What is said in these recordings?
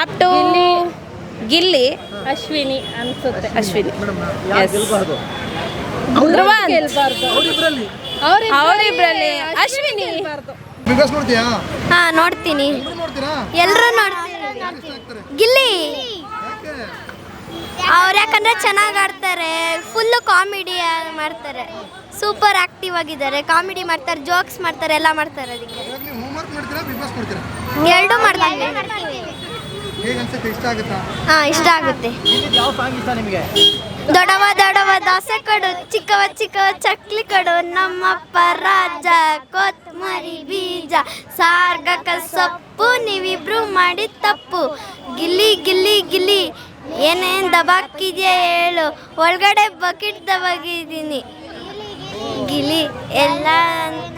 Top two Gilli, Ashwini ಅನ್ಸುತ್ತೆ. ಅಶ್ವಿನಿ, ಅವರಿಬ್ರಲ್ಲಿ Ashwini. Bigg Boss ನೋಡ್ತೀಯಾ? ಹಾ ನೋಡ್ತೀನಿ, ನೋಡ್ತೀರಾ? ಎಲ್ಲರೂ ನೋಡ್ತೀನಿ. ಗಿಲ್ಲಿ ಅವ್ರು ಯಾಕಂದ್ರೆ ಚೆನ್ನಾಗಿ ಆಡ್ತಾರೆ, ಫುಲ್ಲು ಕಾಮಿಡಿ ಮಾಡ್ತಾರೆ, ಸೂಪರ್ ಆಕ್ಟಿವ್ ಆಗಿದ್ದಾರೆ, ಕಾಮಿಡಿ ಮಾಡ್ತಾರೆ, ಜೋಕ್ಸ್ ಮಾಡ್ತಾರೆ, ಎಲ್ಲ ಮಾಡ್ತಾರೆ. ಅದಕ್ಕೆ ಇವಾಗ ನೀವು ಹೋಮ್ವರ್ಕ್ ಮಾಡ್ತೀರಾ ಬಿಗ್ ಬಾಸ್ ನೋಡ್ತೀರಾ? ಎರಡೂ ಮಾಡ್ತಾರೆ. ಹೇಗೆ ಅನ್ಸುತ್ತೆ? ಇಷ್ಟ ಆಗುತ್ತಾ? ಹಾ ಇಷ್ಟ ಆಗುತ್ತೆ. ಯಾವ ಸಾಂಗ್ ಇಷ್ಟ ನಿಮಗೆ? ದೊಡವ ದೊಡವ ದೋಸೆ ಕೊಡು, ಚಿಕ್ಕವ ಚಿಕ್ಕವ ಚಕ್ಲಿ ಕೊಡು, ನಮ್ಮಪ್ಪ ರಾಜ ಕೊತ್ತಂಬರಿ ಬೀಜ ಸಾರ್ಗಕ ಸೊಪ್ಪು, ನೀವಿಬ್ರು ಮಾಡಿ ತಪ್ಪು, ಗಿಲ್ಲಿ ಗಿಲ್ಲಿ ಗಿಲ್ಲಿ ಏನೇನು ದಬಾಕಿದ್ಯಾ ಹೇಳು, ಒಳಗಡೆ ಬಕೆಟ್ ದಬಾಕಿದ್ದೀನಿ, ಗಿಲಿ ಎಲ್ಲ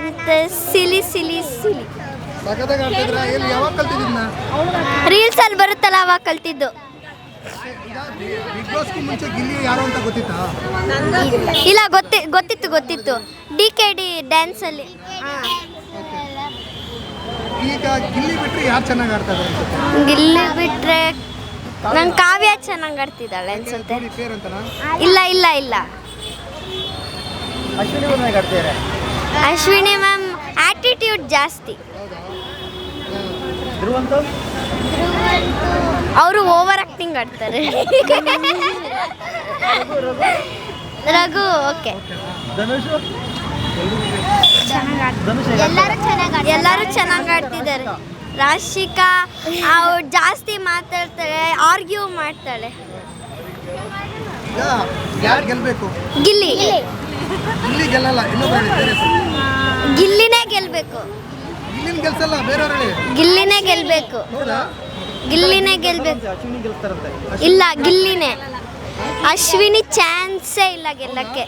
ಅಂತ ಸಿಲಿ ಸಿಲಿ ಸಿಲಿ. ಸಖತ್ತಾಗಿ ಆಡ್ತಿದ್ರಾ? ಎಲ್ಲಿ ಯಾವಾಗ ಕಲ್ತಿದ್ದೀನ? ರೀಲ್ಸಲ್ಲಿ ಬರುತ್ತಲ್ಲ ಅವಾಗ ಕಲ್ತಿದ್ದು. ಬಿಗ್ ಬಾಸ್ಗೂ ಮುಂಚೆ ಗಿಲ್ಲಿ ಯಾರು ಅಂತ ಗೊತ್ತಿತ್ತಾ? ಇಲ್ಲ ಗೊತ್ತಿತ್ತು DKD ಡ್ಯಾನ್ಸಲ್ಲಿ. ಈಗ ಗಿಲ್ಲಿ ಬಿಟ್ಟರೆ ಯಾರು ಚೆನ್ನಾಗಿ ಆಡ್ತಾರೆ ಅನ್ಸುತ್ತೆ? ಗಿಲ್ಲಿ ಬಿಟ್ರೆ ನಂಗೆ ಕಾವ್ಯ ಚೆನ್ನಾಗಿ ಆಡ್ತಿದ್ದಾಳೆ ಅನ್ಸುತ್ತೆ. ಪೇರ್ ಅಂತನಾ? ಇಲ್ಲ ಅಶ್ವಿನಿ ಬಂದಾಗ ಆಡ್ತಾರೆ. ಅಶ್ವಿನಿ ಮ್ಯಾಮ್ ಆಟಿಟ್ಯೂಡ್ ಜಾಸ್ತಿ. ಧ್ರುವಂತ ಅವರು ಓವರ್ ಆಕ್ಟಿಂಗ್ ಆಡ್ತಾರೆ. ರಘು ಓಕೆ. ಧನುಷ್ ಎಲ್ಲರೂ ಚೆನ್ನಾಗಿ ಆಡ್ತಿದ್ದಾರೆ. ರಾಶಿಕಾ ಅವ್ರು ಜಾಸ್ತಿ ಮಾತಾಡ್ತಾಳೆ, ಆರ್ಗ್ಯೂ ಮಾಡ್ತಾಳೆ. ಈಗ ಯಾರು ಗೆಲ್ಬೇಕು? ಗಿಲ್ಲಿ ಗಿಲ್ಲಿ ಗೆಲ್ಲಲ್ಲ, ಇನ್ನೊಬ್ರು ಹೇಳಿ ಬೇರೆ ಹೆಸರು. ಗಿಲ್ಲಿನೇ ಗೆಲ್ಬೇಕು. ಗಿಲ್ಲಿನ ಗೆಲ್ಸಲ್ಲ, ಬೇರೆಯವ್ರು ಹೇಳಿ. ಗಿಲ್ಲಿನೇ ಗೆಲ್ಬೇಕು. ಹೌದಾ? ಗಿಲ್ಲಿನೇ ಗೆಲ್ಬೇಕು. ಅಶ್ವಿನಿ ಗೆಲ್ತಾರಂತೆ. ಇಲ್ಲ ಗಿಲ್ಲಿನೇ. ಅಶ್ವಿನಿ ಚಾನ್ಸೇ ಇಲ್ಲ ಗೆಲ್ಲಕ್ಕೆ.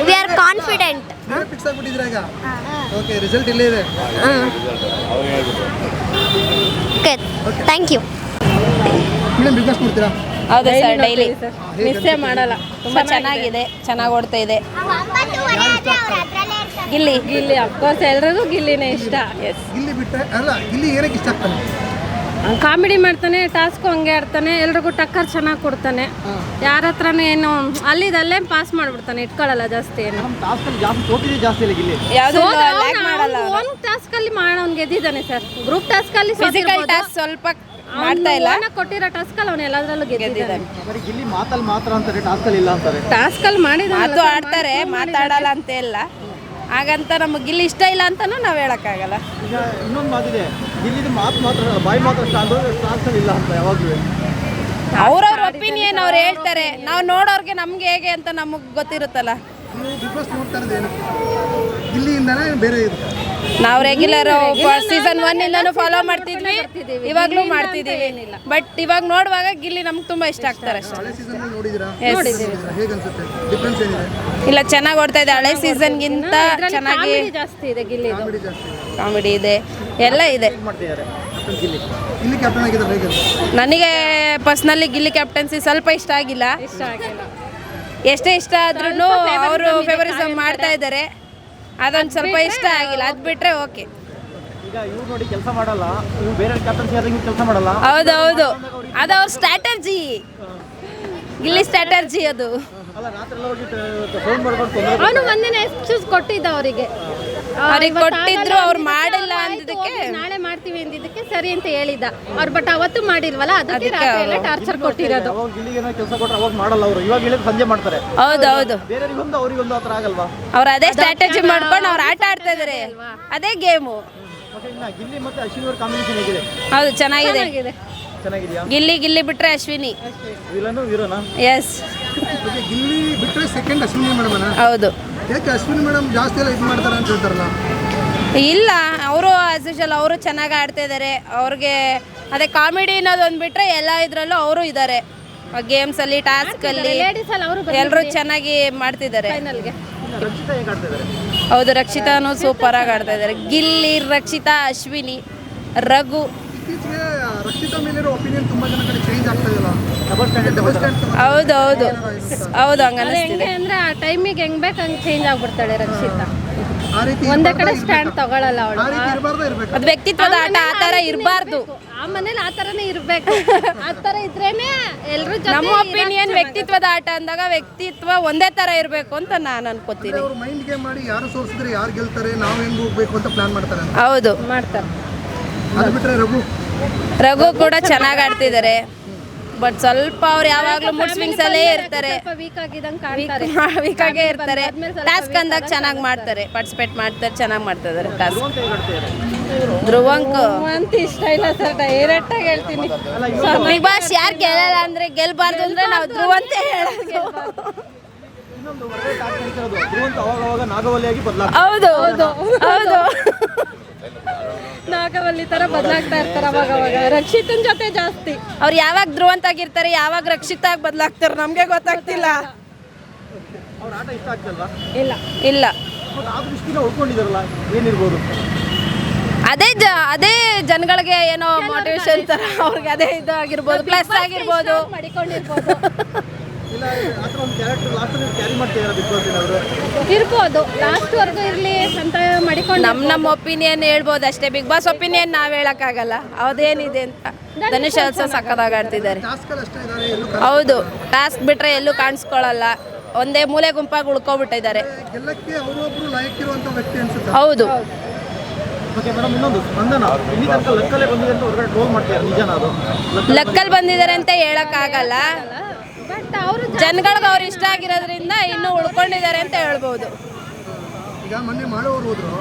We are confident. ನೀವು ಫಿಕ್ಸ್ ಆಗಿಬಿಟ್ಟಿದ್ದೀರಾ ಈಗ? ಓಕೆ, ರಿಸಲ್ಟ್ ಇಲ್ಲೇ ಇದೆ. Okay thank you. Madam Bigg Boss ನೋಡ್ತೀರಾ? ಹೌದು ಸರ್, ಡೈಲಿ ಮಿಸ್ಸೇ ಮಾಡಲ್ಲ. ತುಂಬ ಚೆನ್ನಾಗಿದೆ, ಚೆನ್ನಾಗಿ ಓಡ್ತಾ ಇದೆ. ಗಿಲ್ಲಿ ಗಿಲ್ಲಿ ಅಫ್ಕೋರ್ಸ್ ಎಲ್ರಿಗೂ ಗಿಲ್ಲಿನೇ ಇಷ್ಟ. ಎಸ್. ಗಿಲ್ಲಿ ಬಿಟ್ಟರೆ ಅಲ್ಲ, ಗಿಲ್ಲಿ ಏನಕ್ಕೆ ಇಷ್ಟ ಆಗ್ತಾನೆ? ಕಾಮಿಡಿ ಮಾಡ್ತಾನೆ, ಟಾಸ್ಕು ಹಂಗೆ ಆಡ್ತಾನೆ, ಎಲ್ರಿಗೂ ಟಕ್ಕರ್ ಚೆನ್ನಾಗಿ ಕೊಡ್ತಾನೆ, ಯಾರ ಹತ್ರನೂ ಏನು ಅಲ್ಲಿದಲ್ಲೇ ಪಾಸ್ ಮಾಡ್ಬಿಡ್ತಾನೆ, ಇಟ್ಕೊಳ್ಳಲ್ಲ ಜಾಸ್ತಿ ಏನು. ನಮ್ಮ ಟಾಸ್ಕಲ್ಲಿ ಜಾಸ್ತಿ ಸೋತಿದೆ ಜಾಸ್ತಿ ಇಲ್ಲ ಗಿಲ್ಲಿ. ಯಾವುದು ಲ್ಯಾಕ್ ಮಾಡಲ್ಲ. ಒಂದು ಟಾಸ್ಕ್ ಅಲ್ಲಿ ಮಾಡೋನ್ ಗೆದ್ದಿದ್ದಾನೆ ಸರ್. ಗ್ರೂಪ್ ಟಾಸ್ಕ್ ಅಲ್ಲಿ ಫಿಸಿಕಲ್ ಟಾಸ್ಕ್ ಸ್ವಲ್ಪ ಮಾಡ್ತಾ ಇಲ್ಲ. ಕೊಟ್ಟಿರೋ ಟಾಸ್ಕ್ ಅಲ್ಲಿ ಅವನು ಎಲ್ಲದರಲ್ಲೂ ಗೆದ್ದಿದ್ದಾನೆ. ಬರೀ ಗಿಲ್ಲಿ ಮಾತಲ್ಲಿ ಮಾತ್ರ ಅಂತಾರೆ, ಟಾಸ್ಕಲ್ಲಿ ಇಲ್ಲ ಅಂತಾರೆ. ಟಾಸ್ಕ್ ಅಲ್ಲಿ ಮಾಡಿದ ಮಾತು ಆಡ್ತಾರೆ, ಮಾತಾಡಲ್ಲ ಅಂತ ಇಲ್ಲ. ಹಾಗಂತ ನಮಗೆ ಗಿಲ್ಲಿ ಇಷ್ಟ ಇಲ್ಲ ಅಂತಾನೂ ನಾವು ಹೇಳೋಕ್ಕಾಗಲ್ಲ. ಈಗ ಇನ್ನೊಂದು ಮಾತಿದೆ, ಗಿಲ್ಲಿದು ಮಾತು ಮಾತ್ರ ಬಾಯಿ ಮಾತ್ರ ಟಾಸ್ಕಲ್ಲಿ ಇಲ್ಲ ಅಂತ ಯಾವಾಗಲೂ. ಅವ್ರವ್ರ ಒಪಿನಿಯನ್ ಅವ್ರು ಹೇಳ್ತಾರೆ, ನಾವು ನೋಡೋರ್ಗೆ ನಮ್ಗೆ ಹೇಗೆ ಅಂತ ನಮಗೆ ಗೊತ್ತಿರುತ್ತಲ್ಲ. ನೀವು ಬಿಗ್ ಬಾಸ್ ನೋಡ್ತಾ ಇರೋದು ಏನು? ಗಿಲ್ಲಿಯಿಂದನೇ ಬೇರೆ ಇರುತ್ತೆ? ನಾವು ರೆಗ್ಯುಲರ್ ಸೀಸನ್ 1 ಇಂದನೂ ಫಾಲೋ ಮಾಡ್ತಿದ್ವಿ, ಇವಾಗಲೂ ಮಾಡ್ತಿದ್ದೀವಿ. ಬಟ್ ಇವಾಗ ನೋಡುವಾಗ ಗಿಲ್ಲಿ ನಮ್ಗೆ ತುಂಬ ಇಷ್ಟ ಆಗ್ತಾರೆ ಅಷ್ಟೇ. ಹಳೆ ಸೀಸನ್ ನೋಡಿದಿರಾ? Yes. ಹೇಗೆ ಅನ್ಸುತ್ತೆ? ಡಿಫ್ರೆನ್ಸ್ ಏನಿದೆ? ಇಲ್ಲ, ಚೆನ್ನಾಗಿ ಓಡ್ತಾ ಇದೆ. ಹಳೆ ಸೀಸನ್ಗಿಂತ ಚೆನ್ನಾಗಿ ಜಾಸ್ತಿ ಇದೆ ಗಿಲ್ಲಿ. ಕಾಮಿಡಿ ಜಾಸ್ತಿ. ಕಾಮಿಡಿ ಇದೆ, ಎಲ್ಲ ಇದೆ. ಮಾಡ್ತಿದ್ದಾರೆ ಗಿಲ್ಲಿ. ಗಿಲ್ಲಿ ಕ್ಯಾಪ್ಟನ್ ಆಗಿದ್ದಾರೆ, ಹೇಗೆ? ನನಗೆ ಪರ್ಸ್ನಲಿ ಗಿಲ್ಲಿ ಕ್ಯಾಪ್ಟನ್ಸಿ ಸ್ವಲ್ಪ ಇಷ್ಟ ಆಗಿಲ್ಲ. ಎಷ್ಟೇ ಇಷ್ಟ ಆದ್ರೂ ಅವರು ಫೇವರಿಸಮ್ ಮಾಡ್ತಾ ಇದ್ದಾರೆ, ಅದೊಂದು ಸ್ವಲ್ಪ ಇಷ್ಟ ಆಗಿಲ್ಲ. ಅದು ಬಿಟ್ರೆ ಓಕೆ. ಈಗ ಇವ್ರು ನೋಡಿ ಕೆಲಸ ಮಾಡಲ್ಲ, ಇವ್ರು ಬೇರೆ ಕ್ಯಾಪ್ಟನ್ಸಿ ಆದಾಗ ಕೆಲಸ ಮಾಡಲ್ಲ. ಹೌದು, ಅದು ಅವ್ರ ಸ್ಟ್ರಾಟರ್ಜಿ, ಗಿಲ್ಲಿ ಸ್ಟ್ರಾಟರ್ಜಿ ಅದು. ಅಲ್ಲ, ರಾತ್ರಿ ಎಲ್ಲ ಹೋಗಿ ಫೋನ್ ಮಾಡ್ಕೊಂಡು ತೊಂದರೆ. ಅವನು ಒಂದಿನ ಎಕ್ಸ್ಕ್ಯೂಸ್ ಕೊಟ್ಟಿದ್ದ ಅವರಿಗೆ ಕೊಟ್ಟಿದ್ರು, ಅವ್ರು ಮಾಡಿಲ್ಲ ಅಂದಿದ್ದಕ್ಕೆ ನಾಳೆ ಮಾಡ್ತೀವಿ ಅಂದಿದ್ದಕ್ಕೆ ಸರಿ ಅಂತ ಹೇಳಿದ್ದ ಅವ್ರು. ಬಟ್ ಅವತ್ತು ಮಾಡಿಲ್ವಲ್ಲ, ಅದಕ್ಕೆ ರಾತ್ರಿ ಎಲ್ಲ ಟಾರ್ಚರ್ ಕೊಟ್ಟಿರೋದು. ಅವಾಗ ಗಿಲ್ಲಿಗೆ ಏನೋ ಕೆಲಸ ಕೊಟ್ಟರೆ ಅವಾಗ ಮಾಡಲ್ಲ ಅವರು. ಇವಾಗ ಹೇಳಿದ್ರೆ ಸಂಜೆ ಮಾಡ್ತಾರೆ. ಹೌದು, ಬೇರೆಯವರಿಗೊಂದು ಅವರಿಗೊಂದು ಆ ಥರ ಆಗಲ್ವಾ? ಅವ್ರು ಅದೇ ಸ್ಟ್ರಾಟಜಿ ಮಾಡ್ಕೊಂಡು ಅವ್ರು ಆಟ ಆಡ್ತಾ ಇದಾರೆ, ಅದೇ ಗೇಮು. ಮತ್ತೆ ಇನ್ನು ಗಿಲ್ಲಿ ಮತ್ತೆ ಅಶ್ವಿನಿ ಅವ್ರ ಕಾಂಬಿನೇಷನ್ ಹೇಗಿದೆ? ಹೌದು, ಚೆನ್ನಾಗಿದೆ. ಚೆನ್ನಾಗಿದೆಯಾ? ಗಿಲ್ಲಿ ಬಿಟ್ರೆ ಅಶ್ವಿನಿ. ವಿಲನು ಹೀರೋನಾ? ಎಸ್. ಗಿಲ್ಲಿ ಬಿಟ್ಟರೆ ಸೆಕೆಂಡ್ ಅಶ್ವಿನಿ ಮೇಡಮ್. ಹೌದು. ಯಾಕೆ ಅಶ್ವಿನಿ ಮೇಡಮ್ ಜಾಸ್ತಿ ಎಲ್ಲ ಇದು ಮಾಡ್ತಾರೆ ಅಂತ ಹೇಳ್ತಾರಲ್ಲ? ಇಲ್ಲ, ಅವರು ಆಸ್ ಯೂಶುವಲ್ ಅವರು ಚೆನ್ನಾಗಿ ಆಡ್ತಾ ಇದ್ದಾರೆ. ಅವ್ರಿಗೆ ಅದೇ ಕಾಮಿಡಿ ಅನ್ನೋದು ಒಂದು ಬಿಟ್ರೆ ಎಲ್ಲ ಇದರಲ್ಲೂ ಅವರು ಇದ್ದಾರೆ. ಗೇಮ್ಸಲ್ಲಿ, ಟಾಸ್ಕಲ್ಲಿ ಎಲ್ಲರೂ ಚೆನ್ನಾಗಿ ಮಾಡ್ತಿದ್ದಾರೆ. ರಕ್ಷಿತಾ ಹೇಗೆ ಆಡ್ತಾ ಇದ್ದಾರೆ? ಹೌದು, ರಕ್ಷಿತಾನು ಸೂಪರಾಗಿ ಆಡ್ತಾ ಇದ್ದಾರೆ. ಗಿಲ್ಲಿ, ರಕ್ಷಿತಾ, ಅಶ್ವಿನಿ, ರಘು. ಇತ್ತೀಚೆಗೆ ರಕ್ಷಿತಾ ಮೇಲಿರೋ ಒಪಿನಿಯನ್ ತುಂಬಾ ಜನ ಕಡೆ ಚೇಂಜ್ ಆಗ್ತಾ ಇದೆಯಲ್ಲ? ಹೌದು ಹಂಗ ಹೆಂಗೆ ಅಂದ್ರೆ ಆ ಟೈಮಿಗೆ ಹೆಂಗ್ ಬೇಕು ಹಂಗೆ ಚೇಂಜ್ ಆಗ್ಬಿಡ್ತಾಳೆ ರಕ್ಷಿತಾ. ಆ ರೀತಿ ಒಂದೇ ಕಡೆ ಸ್ಟ್ಯಾಂಡ್ ತಗೊಳ್ಳಲ್ಲ ಅವಳು. ಆ ರೀತಿ ಇರಬಾರ್ದು, ಇರಬೇಕು. ಅದು ವ್ಯಕ್ತಿತ್ವದ ಆಟ, ಆ ಥರ ಇರಬಾರ್ದು. ಆ ಆ ಮನೇಲಿ ಆ ಥರನೇ ಇರಬೇಕು. ಆ ಥರ ಇದ್ರೇನೆ ಎಲ್ಲರೂ ನಮ್ಮ ಒಪಿನಿಯನ್ ವ್ಯಕ್ತಿತ್ವದ ಆಟ ಅಂದಾಗ ವ್ಯಕ್ತಿತ್ವ ಒಂದೇ ತರ ಇರಬೇಕು ಅಂತ ನಾನು ಅನ್ಕೋತೀನಿ. ಅವ್ರು ಮೈಂಡ್ ಗೇಮ್ ಮಾಡಿ ಯಾರು ಸೋಲ್ಸಿದ್ರೆ ಯಾರು ಗೆಲ್ತಾರೆ, ನಾವು ಹೆಂಗ್ ಹೋಗ್ಬೇಕು ಅಂತ ಪ್ಲಾನ್ ಮಾಡ್ತಾರೆ. ಹೌದು, ಮಾಡ್ತಾರೆ. ಅದು ಬಿಟ್ರೆ ರಘು ಕೂಡ ಚೆನ್ನಾಗಿ ಆಡ್ತಿದ್ದಾರೆ. ಬಟ್ ಸ್ವಲ್ಪ ಅವ್ರು ಯಾವಾಗ್ಲೂ ಮೂಡ್ ಸ್ವಿಂಗ್ಸ್ ಅಲ್ಲೇ ಇರ್ತಾರೆ, ವೀಕ್ ಆಗಿದಂಗೆ ಕಾಣ್ತಾರೆ. ವೀಕ್ ಆಗೇ ಇರ್ತಾರೆ. ಟಾಸ್ಕ್ ಅಂದಾಗ ಚೆನ್ನಾಗಿ ಮಾಡ್ತಾರೆ, ಪಾರ್ಟಿಸಿಪೇಟ್ ಮಾಡ್ತಾರೆ, ಚೆನ್ನಾಗಿ ಮಾಡ್ತಿದ್ದಾರೆ ಟಾಸ್ಕ್. ಧ್ರುವಂಕ್ ಅಂತ ಇಷ್ಟ ಇಲ್ಲ ಸರ್, ಡೈರೆಕ್ಟ್ ಆಗಿ ಹೇಳ್ತೀನಿ. ಬಿಗ್ ಬಾಸ್ ಯಾರು ಗೆಲ್ಲಲ್ಲ ಅಂದ್ರೆ ಗೆಲ್ಬಾರ್ದು ಅಂದ್ರೆ ನಾವು ಧ್ರುವಂತೆ ಹೇಳೋದು. ಇನ್ನೊಂದು ಹೊರಗಡೆ ಟಾಕ್ ನಡೀತಿರೋದು, ಧ್ರುವಂತ್ ಅವಾಗ ನಾಗವಲ್ಲಿಯಾಗಿ ಬದಲಾಗ್ತಾರೆ. ಹೌದು ಹೌದು ಹೌದು. ನಾಗವಲ್ಲಿ ತರ ಬದಲಾಗ್ತಾ ಇರ್ತಾರೆ ಅವಾಗ ರಕ್ಷಿತನ್ ಜೊತೆ ಜಾಸ್ತಿ. ಅವ್ರು ಯಾವಾಗ ಧ್ರುವಂತ ಆಗಿರ್ತಾರೆ, ಯಾವಾಗ ರಕ್ಷಿತ ಆಗಿ ಬದಲಾಗ್ತಾರೆ ನಮ್ಗೆ ಗೊತ್ತಾಗ್ತಿಲ್ಲ. ಅವ್ರ ಆಟ ಇಷ್ಟ ಆಗ್ತಲ್ವಾ? ಇಲ್ಲ ಇಲ್ಲ, ಮತ್ತು ಆ ದೃಷ್ಟಿನ ಉಳ್ಕೊಂಡಿದಾರಲ್ಲ, ಏನಿರ್ಬೋದು? ಅದೇ ಜನಗಳಿಗೆ ಏನೋ ಮೋಟಿವೇಶನ್ ತರ ಅವ್ರಿಗೆ ಅದೇ ಇದು ಆಗಿರ್ಬೋದು, ಪ್ಲಸ್ ಆಗಿರ್ಬೋದು. ಮಾಡಿಕೊಂಡಿರ್ಬೋದು. ಇಲ್ಲ ಆ ಥರ ಒಂದು ಕ್ಯಾರೆಕ್ಟರ್ ಲಾಸ್ಟ್ ಕ್ಯಾರಿ ಮಾಡ್ತಿದ್ದಾರೆ ಬಿಗ್ ಬಾಸ್ ಅವರು. ಇರ್ಬೋದು, ಲಾಸ್ಟ್ ವರ್ಗು ಇರ್ಲಿ ಅಂತ ಮಾಡಿಕೊಂಡು ನಮ್ಮ ಒಪಿನಿಯನ್ ಹೇಳ್ಬೋದು ಅಷ್ಟೇ. ಬಿಗ್ ಬಾಸ್ ಒಪಿನಿಯನ್ ನಾವ್ ಹೇಳಕ್ಕಾಗಲ್ಲ ಅದೇನಿದೆ ಅಂತ. ಧನುಷ್ ಅಲ್ಸ ಸಕ್ಕದಾಗ ಆಡ್ತಿದ್ದಾರೆ. ಟಾಸ್ಕ್ ಅಷ್ಟೇ ಇದ್ದಾರೆ, ಎಲ್ಲೂ ಹೌದು, ಟಾಸ್ಕ್ ಬಿಟ್ರೆ ಎಲ್ಲೂ ಕಾಣಿಸ್ಕೊಳ್ಳಲ್ಲ, ಒಂದೇ ಮೂಲೆ ಗುಂಪಾಗಿ ಉಳ್ಕೊಬಿಟ್ಟಿದ್ದಾರೆ. ಗೆಲ್ಲಕ್ಕೆ ಅವರೊಬ್ರು ಲಾಯಕ್ಕಿರುವಂತ ವ್ಯಕ್ತಿ ಅನ್ಸುತ್ತೆ. ಹೌದು. ಓಕೆ ಮೇಡಮ್, ಇನ್ನೊಂದು ಸ್ಪಂದನ ಇಲ್ಲಿ ತನಕ ಲಕ್ಕಲ್ಲೇ ಬಂದಿದೆ ಅಂತ ಹೊರಗಡೆ ಟ್ರೋಲ್ ಮಾಡ್ತಾರೆ, ನಿಜನ ಅದು? ಲಕ್ಕಲ್ ಬಂದಿದ್ದಾರೆ ಅಂತ ಹೇಳಕ್ಕಾಗಲ್ಲ. ಬಟ್ ಅವರು ಜನಗಳಿಗೆ ಅವ್ರು ಇಷ್ಟ ಆಗಿರೋದ್ರಿಂದ ಇನ್ನೂ ಉಳ್ಕೊಂಡಿದ್ದಾರೆ ಅಂತ ಹೇಳ್ಬೋದು. ಈಗ ಮೊನ್ನೆ ಮಾಳು ಅವರು ಹೋದ್ರು,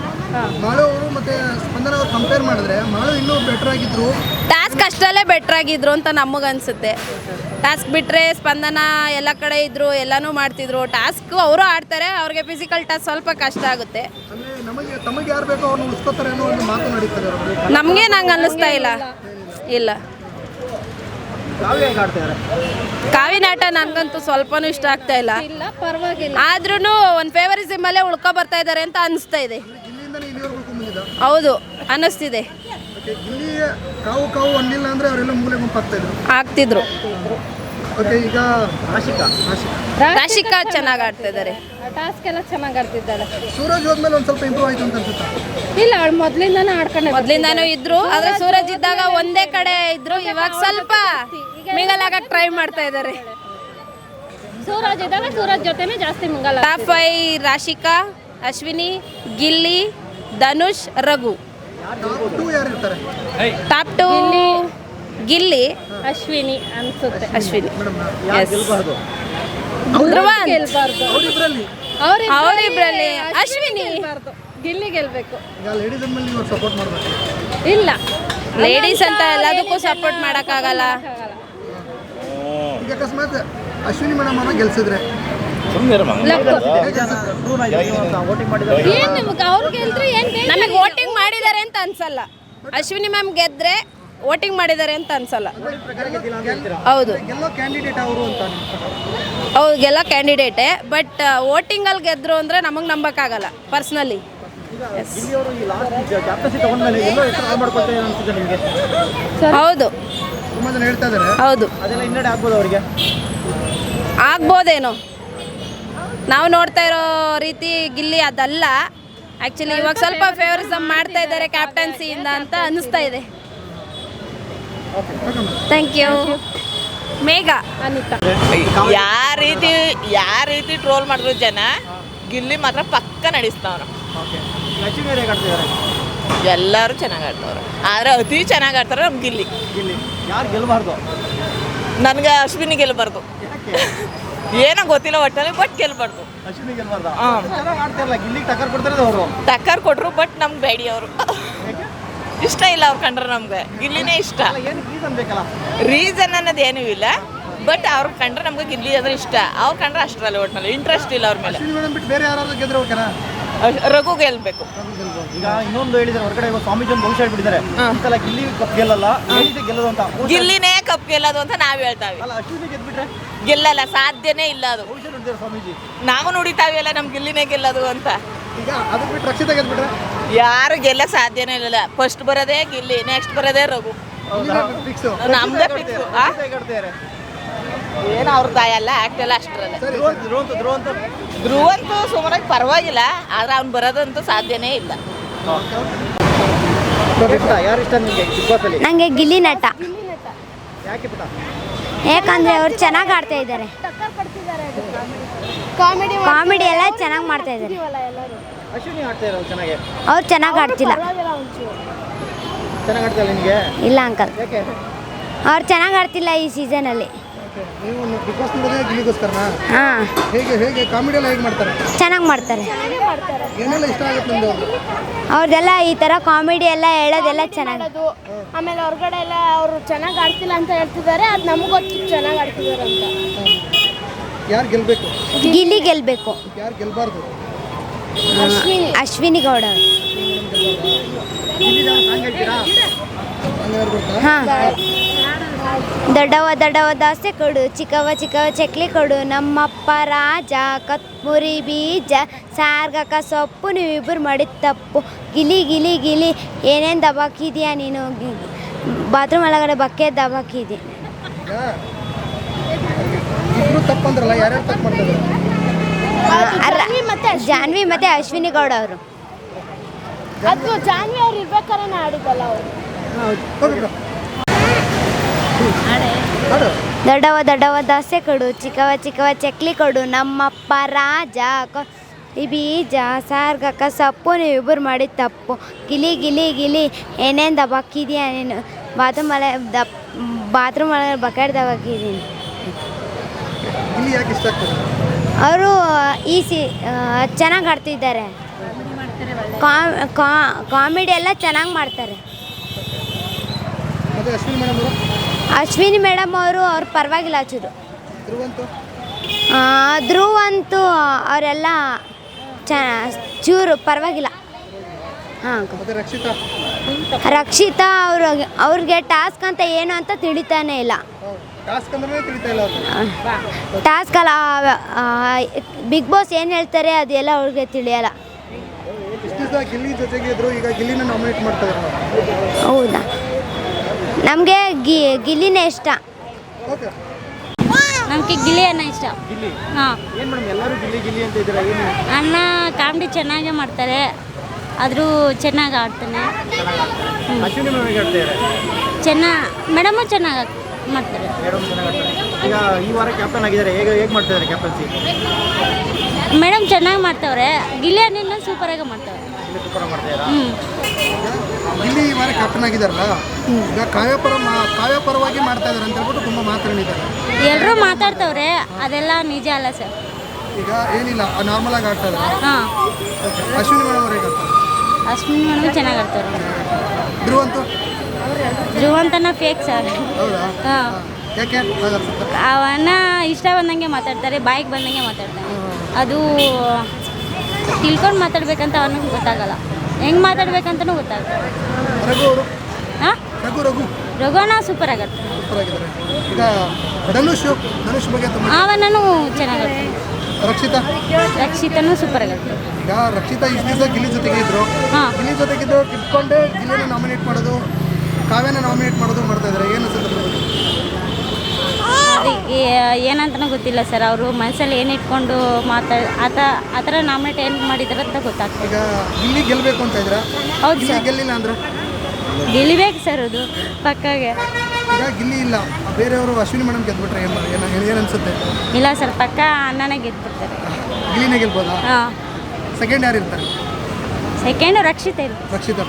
ಮಾಳು ಅವರು ಮತ್ತೆ ಸ್ಪಂದನ ಅವ್ರು ಕಂಪೇರ್ ಮಾಡಿದ್ರೆ ಮಾಳು ಇನ್ನೂ ಬೆಟರ್ ಆಗಿದ್ರು. ಟಾಸ್ಕ್ ಅಷ್ಟಲ್ಲೇ ಬೆಟ್ರ್ ಆಗಿದ್ರು ಅಂತ ನಮಗನ್ಸುತ್ತೆ. ಟಾಸ್ಕ್ ಬಿಟ್ಟರೆ ಸ್ಪಂದನ ಎಲ್ಲ ಕಡೆ ಇದ್ರು, ಎಲ್ಲನೂ ಮಾಡ್ತಿದ್ರು. ಟಾಸ್ಕ್ ಅವರು ಆಡ್ತಾರೆ, ಅವ್ರಿಗೆ ಫಿಸಿಕಲ್ ಟಾಸ್ಕ್ ಸ್ವಲ್ಪ ಕಷ್ಟ ಆಗುತ್ತೆ. ಅಂದ್ರೆ ತಮಗೆ ಯಾರು ಬೇಕೋ ಅವ್ರನ್ನ ಉಳಿಸ್ಕೋತಾರೆ ಅನ್ನೋ ಒಂದು ಮಾತು ನಡೀತಾರೆ ಅವರು. ನಮಗೆ ನಂಗೆ ಅನ್ನಿಸ್ತಾ ಇಲ್ಲ. ಇಲ್ಲ, ಕಾವ್ಯ ಹೇಗೆ ಆಡ್ತಾರೆ? ಕಾವಿನಾಟ ನನಗಂತೂ ಸ್ವಲ್ಪನೂ ಇಷ್ಟ ಆಗ್ತಾ ಇಲ್ಲ. ಇಲ್ಲ ಪರವಾಗಿಲ್ಲ, ಆದ್ರೂ ಒಂದು ಫೇವರಿಸಮ್ ಅಲ್ಲೇ ಉಳ್ಕೊ ಬರ್ತಾ ಇದ್ದಾರೆ ಅಂತ ಅನಿಸ್ತಾ ಇದೆ. ಇಲ್ಲಿಂದನೇ ಇಲ್ಲಿವರೆಗೂ ಬಂದಿದ್ದ. ಹೌದು, ಅನ್ನಿಸ್ತಿದೆ. ಓಕೆ, ಇಲ್ಲಿ ಕಾವು ಅನ್ನಿಲ್ಲ ಅಂದ್ರೆ ಅವರೆಲ್ಲ ಮೂಲೆ ಗುಂಪಾಗ್ತಾ ಇದ್ರು. ಆಗ್ತಿದ್ರು. ಓಕೆ, ಈಗ ರಾಶಿಕಾ ಚೆನ್ನಾಗಿ ಆಡ್ತಾ ಇದ್ದಾರೆ. ಟಾಸ್ಕ್ ಎಲ್ಲ ಚೆನ್ನಾಗಿ ಆಡ್ತಿದ್ದಾಳೆ. ಸೂರಜ್ ಹೋದ್ಮೇಲೆ ಒಂದು ಸ್ವಲ್ಪ ಇಂಪ್ರೂವ್ ಆಯ್ತು ಅಂತ ಅನ್ಸುತ್ತಾ? ಇಲ್ಲ, ಅವಳು ಮೊದ್ಲಿಂದಾನು ಆಡ್ಕೊಂಡೆ ಮೊದ್ಲಿಂದಾನು ಇದ್ರು, ಆದ್ರೆ ಸೂರಜ್ ಇದ್ದಾಗ ಒಂದೇ ಕಡೆ ಇದ್ರು. ಇವಾಗ ಸ್ವಲ್ಪ ಮಿಂಗಲ್ ಆಗಕ್ಕೆ ಟ್ರೈ ಮಾಡ್ತಾ ಇದ್ದಾರೆ. ಸೂರಜ್ ಇದ್ದಾಗ ಸೂರಜ್ ಜೊತೆನೆ ಜಾಸ್ತಿ mingle. Top 5 Rashika, Ashwini, Gilli, Dhanush, Raghu. Top 2 ಯಾರು ಇರ್ತಾರೆ? ಟಾಪ್ 2 ಗಿಲ್ಲಿ, ಅಶ್ವಿನಿ ಅನ್ಸುತ್ತೆ. ಅಶ್ವಿನಿ, ಯಾರು ಗೆಲ್ಬಾರ್ದು? ಧ್ರುವಂತ್. ಗೆಲ್ಬಾರ್ದು ಅವರಿಬ್ಬರಲ್ಲಿ ಅವರಿಬ್ರಲ್ಲಿ ಅಶ್ವಿನಿ. ಗಿಲ್ಲಿ ಗೆಲ್ಬೇಕು. ಈಗ ಲೇಡೀಸ್ ಮೇಲೆ ನೀವು ಸಪೋರ್ಟ್ ಮಾಡಬೇಕು. ಇಲ್ಲ, ಲೇಡೀಸ್ ಅಂತ ಎಲ್ಲದಕ್ಕೂ ಸಪೋರ್ಟ್ ಮಾಡೋಕ್ಕಾಗಲ್ಲ. ಈಗ ಅಕಸ್ಮಾತ್ ಅಶ್ವಿನಿ ಮೇಡಮ್ ಅನ್ನ ಗೆಲ್ಸಿದ್ರೆ ವೋಟಿಂಗ್ ಮಾಡಿದ್ದಾರೆ. ಏನ್ ನಿಮ್ಗೆ ಅವ್ರು ಗೆಲ್ದ್ರೆ ಏನ್ ಬೇಕು? ನಮಗೆ ವೋಟಿಂಗ್ ಮಾಡಿದ್ದಾರೆ ಅಂತ ಅನ್ಸಲ್ಲ. ಅಶ್ವಿನಿ ಮ್ಯಾಮ್ ಗೆದ್ರೆ ವೋಟಿಂಗ್ ಮಾಡಿದ್ದಾರೆ ಅಂತ ಅನ್ಸಲ್ಲ. ಹೌದು, ಗೆಲ್ಲೋ ಕ್ಯಾಂಡಿಡೇಟ್ ಅವರು ಅಂತ ಅವ್ರಿಗೆಲ್ಲ ಕ್ಯಾಂಡಿಡೇಟೇ. ಬಟ್ ವೋಟಿಂಗಲ್ಲಿ ಗೆದ್ರು ಅಂದರೆ ನಮಗೆ ನಂಬಕ್ಕಾಗಲ್ಲ ಪರ್ಸ್ನಲಿ. ಇಲ್ಲಿ ಅವರು ಈ ಲಾಸ್ಟ್ ಕ್ಯಾಪ್ಟನ್ಸಿ ತಗೊಂಡ್ಮೇಲೆ ಎಲ್ಲೋ ಹೆಸರು ಹಾಳು ಮಾಡ್ಕೊಳ್ತಾರೆ ಅನ್ಸುತ್ತೆ ನಿಮಗೆ? ಹೌದು ತುಂಬಾ ಜನ ಹೇಳ್ತಾ ಇದ್ದಾರೆ. ಹೌದು, ಅದೆಲ್ಲ ಹಿನ್ನಡೆ ಆಗ್ಬೋದು ಅವರಿಗೆ? ಆಗ್ಬೋದೇನೋ. ನಾವು ನೋಡ್ತಾ ಇರೋ ರೀತಿ ಗಿಲ್ಲಿ ಅದಲ್ಲ. ಆ್ಯಕ್ಚುಲಿ ಇವಾಗ ಸ್ವಲ್ಪ ಫೇವರಿಸಮ್ ಮಾಡ್ತಾ ಇದ್ದಾರೆ ಕ್ಯಾಪ್ಟನ್ಸಿಯಿಂದ ಅಂತ ಅನ್ನಿಸ್ತಾ ಇದೆ. Thank you. ಮೇಘ, ಅನಿತಾ. ಯಾವ ರೀತಿ ಟ್ರೋಲ್ ಮಾಡಿದ್ರು ಜನ, ಗಿಲ್ಲಿ ಮಾತ್ರ ಪಕ್ಕ ನಡೆಸ್ತಾವ್ರ. ಓಕೆ, ಅಶ್ವಿನಿ ಹೇಗೆ ಆಡ್ತಿದ್ದಾರೆ? ಎಲ್ಲರೂ ಚೆನ್ನಾಗಿ ಆಡ್ತಾವ್ರೆ, ಆದರೆ ಅತಿ ಚೆನ್ನಾಗಿ ಆಡ್ತಾರೆ ನಮ್ಮ ಗಿಲ್ಲಿ. ಗಿಲ್ಲಿ ಯಾರು ಗೆಲ್ಬಾರ್ದು? ನನಗೆ ಅಶ್ವಿನಿ ಗೆಲ್ಬಾರ್ದು, ಏನೋ ಗೊತ್ತಿಲ್ಲ ಒಟ್ಟಲ್ಲಿ, ಬಟ್ ಗೆಲ್ಬಾರ್ದು. ಅಶ್ವಿನಿ ಗೆಲ್ಬಾರ್ದ? ಚೆನ್ನಾಗಿ ಆಡ್ತಾರಲ್ಲ, ಗಿಲ್ಲಿಗೆ ಟಕ್ಕರ್ ಕೊಡ್ತಾರೆ ಅವರು. ಟಕ್ಕರ್ ಕೊಟ್ಟರು, ಬಟ್ ನಮ್ಗೆ ಬೇಡಿ ಅವರು ಇಷ್ಟ ಇಲ್ಲ. ಅವ್ರು ಕಂಡ್ರೆ ನಮ್ಗೆ ಗಿಲ್ಲಿನೇ ಇಷ್ಟ. ಏನು ರೀಸನ್ ಬೇಕಲ್ಲ? ರೀಸನ್ ಅನ್ನೋದು ಏನೂ ಇಲ್ಲ, ಬಟ್ ಅವ್ರು ಕಂಡ್ರೆ ನಮ್ಗೆ ಗಿಲ್ಲಿ ಅಂದ್ರೆ ಇಷ್ಟ. ಅವ್ರು ಕಂಡ್ರೆ ಅಷ್ಟರಲ್ಲಿ ಒಟ್ಟಿನಲ್ಲಿ ಇಂಟ್ರೆಸ್ಟ್ ಇಲ್ಲ ಅವ್ರ ಮೇಲೆ. ಅಶ್ವಿನಿ ಮೇಡಮ್ ಬಿಟ್ಟು ಬೇರೆ ಯಾರಾದ್ರೂ ಗೆದ್ರೆ ಓಕೆನಾ? ರಘು ಗೆಲ್ಬೇಕು. ಈಗ ಇನ್ನೊಂದು ಹೇಳಿದ್ದಾರೆ ಹೊರಗಡೆ, ಸ್ವಾಮೀಜಿ ಒಂದು ಭವಿಷ್ಯ ಹೇಳ್ಬಿಟ್ಟಿದ್ದಾರೆ, ಈ ಸಲ ಗಿಲ್ಲಿ ಕಪ್ ಗೆಲ್ಲಲ್ಲ, ಗೆಲ್ಲೋದು ಅಂತ. ಗಿಲ್ಲಿನೇ ಕಪ್ ಗೆಲ್ಲೋದು ಅಂತ ನಾವು ಹೇಳ್ತಾವೆ. ಅಲ್ಲ, ಅಶ್ವಿನಿ ಗೆದ್ಬಿಟ್ರೆ ಗೆಲ್ಲಲ್ಲ, ಸಾಧ್ಯನೇ ಇಲ್ಲ ಅದು. ಭವಿಷ್ಯ ನೋಡಿದ್ದಾರೆ ಸ್ವಾಮೀಜಿ. ನಾವು ನುಡಿತಾವೆ ಅಲ್ಲ ನಮ್ ಗಿಲ್ಲಿನೇ ಗೆಲ್ಲೋದು ಅಂತ. ಈಗ ಅದಕ್ಕೆ ಬಿಟ್ಟು ರಕ್ಷಿತಾ ಗೆದ್ಬಿಟ್ರೆ ಯಾರು ಗೆಲ್ಲ ಸಾಧ್ಯನೇ ಇಲ್ಲ. ಫಸ್ಟ್ ಬರೋದೇ ಗಿಲ್ಲಿ, ನೆಕ್ಸ್ಟ್ ಬರೋದೇ ರಘು. ಫಿಕ್ಸ್. ನಮ್ದೇ ಫಿಕ್ಸ್. ಏನೋ ಅವ್ರ ದಾಯಲ್ಲ, ಆಕ್ಟ್ ಎಲ್ಲ ಅಷ್ಟರಲ್ಲ. ಧ್ರುವಂತೂ ಸುಮಾರಾಗಿ ಪರವಾಗಿಲ್ಲ, ಆದ್ರೆ ಅವ್ನು ಬರೋದಂತೂ ಸಾಧ್ಯನೇ ಇಲ್ಲ. ಪುಟ್ಟ ಯಾರು ಇಷ್ಟ ನಿಮಗೆ ಬಿಗ್ ಬಾಸ್ ಅಲ್ಲಿ? ನನಗೆ ಗಿಲ್ಲಿ ನಟ, ಯಾಕೆ ಪುಟ್ಟ? ಯಾಕಂದರೆ ಅವ್ರು ಚೆನ್ನಾಗಿ ಆಡ್ತಾ ಇದ್ದಾರೆ, ಕಾಮಿಡಿ ಎಲ್ಲ ಚೆನ್ನಾಗಿ ಮಾಡ್ತಾ ಇದ್ದಾರೆ. ಅಶ್ವಿನಿ ಆಡ್ತಾ ಇರೋದು ಚೆನ್ನಾಗಿ. ಅವ್ರು ಚೆನ್ನಾಗಿ ಆಡ್ತಿಲ್ಲ. ಚೆನ್ನಾಗಿ ಆಡ್ತಾ ಇಲ್ಲ ನಿನಗೆ? ಇಲ್ಲ ಅಂಕಲ್, ಯಾಕೆ? ಅವ್ರು ಚೆನ್ನಾಗಿ ಆಡ್ತಿಲ್ಲ ಈ ಸೀಸನಲ್ಲಿ. ನೀವು ಬಿಗ್ ಬಾಸ್ ನೋಡೋದೇ ಗಿಲ್ಲಿಗೋಸ್ಕರನಾ? ಹಾಂ, ಹೇಗೆ ಕಾಮಿಡಿ ಎಲ್ಲ ಹೇಗೆ ಮಾಡ್ತಾರೆ? ಚೆನ್ನಾಗಿ ಮಾಡ್ತಾರೆ. ಏನೆಲ್ಲ ಇಷ್ಟ ಆಗುತ್ತೆ ನಿಮ್ದು? ಅವ್ರದ್ದೆಲ್ಲ ಈ ಥರ ಕಾಮಿಡಿ ಎಲ್ಲ ಹೇಳೋದೆಲ್ಲ ಚೆನ್ನಾಗಿ. ಆಮೇಲೆ ಹೊರಗಡೆ ಎಲ್ಲ ಅವರು ಚೆನ್ನಾಗಿ ಆಡ್ತಿಲ್ಲ ಅಂತ ಹೇಳ್ತಿದ್ದಾರೆ, ಅದು ನಮಗೂ ಗೊತ್ತು ಚೆನ್ನಾಗಿ ಆಡ್ತಿದ್ದಾರೆ ಅಂತ. ಯಾರು ಗೆಲ್ಲಬೇಕು? ಗಿಲ್ಲಿ ಗೆಲ್ಲಬೇಕು. ಯಾರು ಗೆಲ್ಲಬಾರ್ದು? ಅಶ್ವಿನಿ ಗೌಡ. ಸಾಂಗ್ ಹೇಳ್ತೀರಾ? ಹಂಗೆ ಯಾರು ಗೊತ್ತಾ? ಹಾಂ, ದೊಡ್ಡವ ದೊಡ್ಡವ ದೋಸೆ ಕೊಡು, ಚಿಕ್ಕವ ಚಿಕ್ಕವ ಚಕ್ಲಿ ಕೊಡು, ನಮ್ಮಪ್ಪ ರಾಜ ಕತ್ಮುರಿ ಬೀಜ, ಸಾರ್ಗಕ ಸೊಪ್ಪು, ನೀವಿಬ್ಬರು ಮಾಡಿದ ತಪ್ಪು, ಗಿಲಿ ಗಿಲಿ ಗಿಲಿ ಏನೇನು ದಬಾಕಿದ್ಯಾ ನೀನು, ಬಾತ್ರೂಮ್ ಒಳಗಡೆ ಬಕ್ಕೆ ದಬಾಕಿದ್ಯ. ಈಗ ಇಬ್ರು ತಪ್ಪಂದ್ರಲ್ಲ, ಯಾರ್ಯಾರು ತಪ್ಪು ಮಾಡ್ತಾರೆ? ಜಾನ್ವಿ ಮತ್ತೆ ಅಶ್ವಿನಿ ಗೌಡ ಅವರು. ಅದು ಜಾನ್ವಿ ಅವ್ರು ಇರ್ಬೇಕಾದ್ರೆ ಆಡಿದ್ದಲ್ಲ ಅವರು. ಹೋಗಿ ಬಿಡು. ಹಾಡು. ದೊಡ್ಡವ ದೊಡ್ಡವ ದೋಸೆ ಕೊಡು, ಚಿಕ್ಕವ ಚಿಕ್ಕವ ಚಕ್ಲಿ ಕೊಡು, ನಮ್ಮಪ್ಪ ರಾಜ ಈ ಬೀಜ, ಸಾರ್ಗಕ ಸೊಪ್ಪು, ನೀವಿಬ್ಬರು ಮಾಡಿದ ತಪ್ಪು, ಗಿಲಿ ಗಿಲಿ ಗಿಲಿ ಏನೇನು ದಬಾಕಿದ್ಯಾ ನೀನು, ಬಾತ್ರೂಮ್ ಒಳಗೆ ಬಕೆಟ್ ದಬಾಕಿದ್ದೀನಿ. ಗಿಲ್ಲಿ ಯಾಕೆ ಇಷ್ಟ ಆಗ್ತದೆ? ಅವರು ಚೆನ್ನಾಗಿ ಆಡ್ತಿದ್ದಾರೆ, ಕಾಮಿಡಿ ಎಲ್ಲ ಚೆನ್ನಾಗಿ ಮಾಡ್ತಾರೆ. ಮತ್ತೆ ಅಶ್ವಿನಿ ಮೇಡಮ್ ಅವರು? ಅಶ್ವಿನಿ ಮೇಡಮ್ ಅವ್ರು ಪರವಾಗಿಲ್ಲ ಚೂರು. ಧ್ರುವಂತು? ಧ್ರುವ್ ಅಂತೂ ಅವರೆಲ್ಲ ಚೂರು ಪರವಾಗಿಲ್ಲ. ಹಾಂ, ಮತ್ತೆ ರಕ್ಷಿತಾ? ರಕ್ಷಿತಾ ಅವ್ರಿಗೆ ಟಾಸ್ಕ್ ಅಂತ ಏನು ಅಂತ ತಿಳಿತಾನೆ ಇಲ್ಲ. ಟಾಸ್ಕ್ ಅಂದ್ರೆ ತಿಳಿತಾ ಇಲ್ಲ ಅವ್ರಿಗೆ. ಟಾಸ್ಕ್ ಅಲ್ಲ, ಬಿಗ್ ಬಾಸ್ ಏನು ಹೇಳ್ತಾರೆ ಅದೆಲ್ಲ ಅವ್ರಿಗೆ ತಿಳಿಯಲ್ಲ. ಇಷ್ಟು ದಿವಸ ಗಿಲ್ಲಿ ಜೊತೆಗೆ ಇದ್ರು, ಈಗ ಗಿಲ್ಲಿನ ನಾಮಿನೇಟ್ ಮಾಡ್ತಾ ಇದ್ದಾರೆ. ಹೌದಾ, ನಮಗೆ ಗಿಲ್ಲಿನೇ ಇಷ್ಟ. ಓಕೆ. ನಮಗೆ ಗಿಲ್ಲಿ ಅನ್ನ ಇಷ್ಟ. ಗಿಲ್ಲಿ ಹಾಂ, ಏನು ಮೇಡಮ್ ಎಲ್ಲರೂ ಗಿಲ್ಲಿ ಗಿಲ್ಲಿ ಅಂತ ಇದ್ದೀರಾ? ಏನು ಅಣ್ಣ ಕಾಮಿಡಿ ಚೆನ್ನಾಗೇ ಮಾಡ್ತಾರೆ, ಆದರೂ ಚೆನ್ನಾಗಿ ಆಡ್ತಾನೆ. ಅಶ್ವಿನಿ ಮೇಡಮ್ ಹೇಗೆ ಆಡ್ತಾ ಇದ್ದಾರೆ? ಮೇಡಮು ಚೆನ್ನಾಗಿ ಮಾಡ್ತಾರೆ. ಮೇಡಮ್ ಚೆನ್ನಾಗಿ ಆಡ್ತಾರೆ. ಈಗ ಈ ವಾರ ಕ್ಯಾಪ್ಟನ್ ಆಗಿದ್ದಾರೆ, ಹೇಗೆ ಮಾಡ್ತಾ ಇದ್ದಾರೆ ಕ್ಯಾಪ್ಟನ್ಸಿ? ಮೇಡಮ್ ಚೆನ್ನಾಗಿ ಮಾಡ್ತಾವ್ರೆ, ಗಿಲ್ಲಿ ಅನ್ನಿಂದ ಸೂಪರಾಗಿ ಮಾಡ್ತಾವ್ರೆ. ಸೂಪರ್ ಮಾಡ್ತಾ ಇದ್ದಾರೆ. ಗಿಲ್ಲಿ ಈ ವಾರ ಕ್ಯಾಪ್ಟನ್ ಆಗಿದಾರಲ್ಲ, ಈಗ ಕಾವ್ಯಪರವಾಗಿ ಮಾಡ್ತಾ ಇದಾರೆ ಅಂತ ಹೇಳ್ಬಿಟ್ಟು ತುಂಬ ಮಾತಾಡಿದ್ದಾರೆ. ಎಲ್ಲರೂ ಮಾತಾಡ್ತವ್ರೆ, ಅದೆಲ್ಲ ನಿಜ ಅಲ್ಲ ಸರ್. ಈಗ ಏನಿಲ್ಲ, ನಾರ್ಮಲ್ ಆಗಿ ಆಡ್ತಾ ಇದ್ದಾರೆ. ಹಾಂ, ಅಶ್ವಿನಿ ಮೇಡಮ್ ಅವ್ರು ಹೇಗೆ ಆಡ್ತಾರೆ? ಅಶ್ವಿನಿ ಮೇಡಮ್ ಚೆನ್ನಾಗಿ ಆಡ್ತಾರೆ. ಧ್ರುವಂತು? ಧ್ರುವಂತನ fake sir. ಹೌದಾ? ಹಾಂ, ಯಾಕೆ ಹಾಗನ್ಸುತ್ತೆ? ಅವನ್ನ ಇಷ್ಟ ಬಂದಂಗೆ ಮಾತಾಡ್ತಾರೆ, ಬಾಯಿಗೆ ಬಂದಂಗೆ ಮಾತಾಡ್ತಾರೆ. ಅದು ತಿಳ್ಕೊಂಡು ಮಾತಾಡ್ಬೇಕಂತ ಅವನಿಗೆ ಗೊತ್ತಾಗಲ್ಲ, ಹೆಂಗೆ ಮಾತಾಡ್ಬೇಕಂತನೂ ಗೊತ್ತಾಗಲ್ಲ. ರಘು ಅವರು? ಹಾಂ, ರಘುವನ ಸೂಪರ್ ಆಗತ್ತೆ. ಸೂಪರ್ ಆಗಿದ್ದಾರೆ. ಈಗ ಧನುಷ್ ಬಗ್ಗೆ ತುಂಬ. ಅವನೂ ಚೆನ್ನಾಗತ್ತೆ. ರಕ್ಷಿತನೂ ಸೂಪರ್ ಆಗತ್ತೆ. ಈಗ ರಕ್ಷಿತಾ ಇಷ್ಟು ದಿವಸ ಗಿಲ್ಲಿ ಜೊತೆಗೆ ಇದ್ರು, ಹಾಂ, ಗಿಲ್ಲಿ ಜೊತೆಗಿದ್ದು ಕಿತ್ಕೊಂಡೆ ಗಿಲ್ಲಿನ ನಾಮಿನೇಟ್ ಮಾಡೋದು, ಕಾವ್ಯನ ನಾಮಿನೇಟ್ ಮಾಡೋದು ಮಾಡ್ತಾ ಇದ್ದಾರೆ. ಏನು ಅನ್ಸುತ್ತೆ? ಅದಕ್ಕೆ ಏನಂತನೂ ಗೊತ್ತಿಲ್ಲ ಸರ್. ಅವರು ಮನಸ್ಸಲ್ಲಿ ಏನು ಇಟ್ಕೊಂಡು ಆ ಥರ ನಾಮಿನೇಟ್ ಏನು ಮಾಡಿದಾರೆ ಅಂತ ಗೊತ್ತಾಗ್ತದೆ. ಈಗ ಗಿಲ್ಲಿ ಗೆಲ್ಲಬೇಕು ಅಂತ ಇದ್ರ? ಹೌದು ಗಿಲ್ಲಿ ಸರ್, ಗೆಲ್ಲಿಲ್ಲ ಅಂದ್ರೆ ಗೆಲ್ಲಿಬೇಕು ಸರ್, ಅದು ಪಕ್ಕಾಗೆ. ಈಗ ಗಿಲ್ಲಿ ಇಲ್ಲ, ಬೇರೆಯವರು ಅಶ್ವಿನಿ ಮೇಡಮ್ ಗೆದ್ಬಿಟ್ರೆ ಏನು ಅನ್ಸುತ್ತೆ? ಇಲ್ಲ ಸರ್, ಪಕ್ಕ ಅಣ್ಣನೇ ಗೆದ್ಬಿಡ್ತಾರೆ. ಗಿಲ್ಲಿನೇ ಗೆಲ್ಬೋದಾ? ಹಾಂ, ಸೆಕೆಂಡ್ ಯಾರು ಇರ್ತಾರೆ? ಸೆಕೆಂಡು ರಕ್ಷಿತ ಇರುತ್ತೆ. ರಕ್ಷಿತಾ.